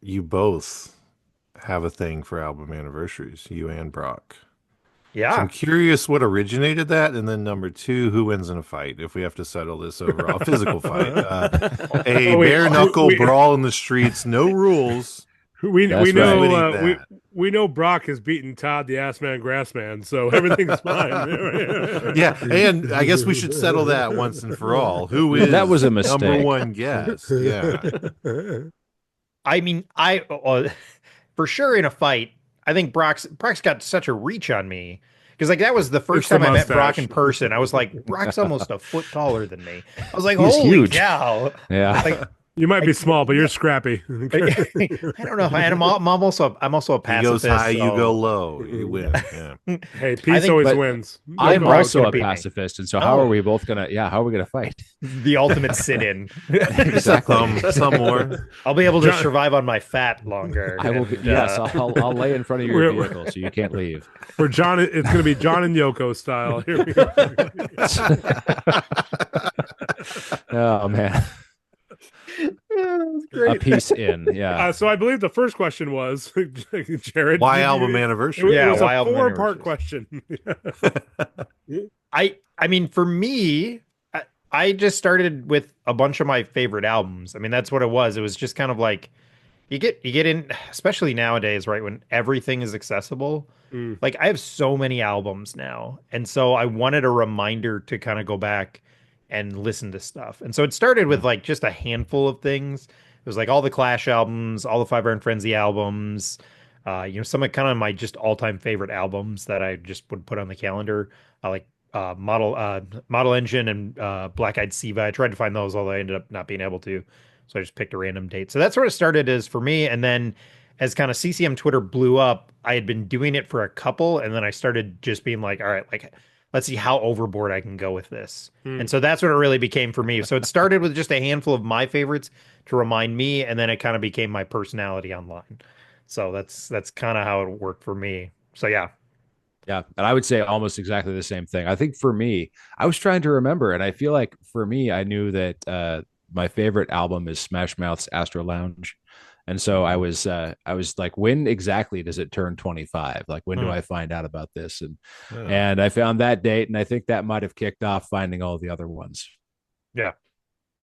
you both have a thing for album anniversaries, you and Brock. So I'm Yeah. curious what originated that, and then number two, who wins in a fight if we have to settle this over a physical fight. A Oh wait, bare knuckle we brawl in the streets, no rules. we That's right. know Winning that. we know Brock has beaten Todd the Ass Man Grass Man, so everything's fine. Yeah, and I guess we should settle that once and for all. Who That was is a number mistake. one guest? Yeah. I mean, for sure in a fight, I think Brock's got such a reach on me because like that was the first It's the time I met Brock mustache. in person. I was like, Brock's almost a foot taller than me. I was like, He's holy huge. cow! Yeah. Like, You might be small, but you're scrappy. I don't know. And I'm also a He goes pacifist. high, you go So low. You win. Yeah. Hey, peace think- always but wins. I'm Brock's also gonna a beat me. pacifist, and so how Oh. are we both gonna? Yeah, how are we gonna fight? the ultimate sit-in. Exactly. Some more. I'll be able to John- survive on my fat longer. I will. Be, and, yes, I'll lay in front of your We're- vehicle so you can't leave. For John, it's going to be John and Yoko style. Here we go. Oh man, That's a great. piece in. Yeah. So I believe the first question was, Jared. Why did album you- anniversary? Yeah, it was why a album four-part anniversaries? question. I mean, for me, I just started with a bunch of my favorite albums. I mean, that's what it was. It was just kind of like you get in, especially nowadays, right, when everything is accessible. Mm. Like I have so many albums now, and so I wanted a reminder to kind of go back and listen to stuff. And so it started with like just a handful of things. It was like all the Clash albums, all the Five Iron Frenzy albums, some of kind of my just all-time favorite albums that I just would put on the calendar. Like Model Engine and Black Eyed Siva. I tried to find those, although I ended up not being able to. So I just picked a random date. So that's where it started as for me. And then as kind of CCM Twitter blew up, I had been doing it for a couple, and then I started just being like, all right, like let's see how overboard I can go with this. And so that's what it really became for me. So it started with just a handful of my favorites to remind me, and then it kind of became my personality online. So that's kind of how it worked for me. So yeah. Yeah, and I would say almost exactly the same thing. I think for me, I was trying to remember, and I feel like for me, I knew that my favorite album is Smash Mouth's Astro Lounge, and so I was like, when exactly does it turn 25? Like, when do I find out about this? Yeah. And I found that date, and I think that might have kicked off finding all the other ones. Yeah.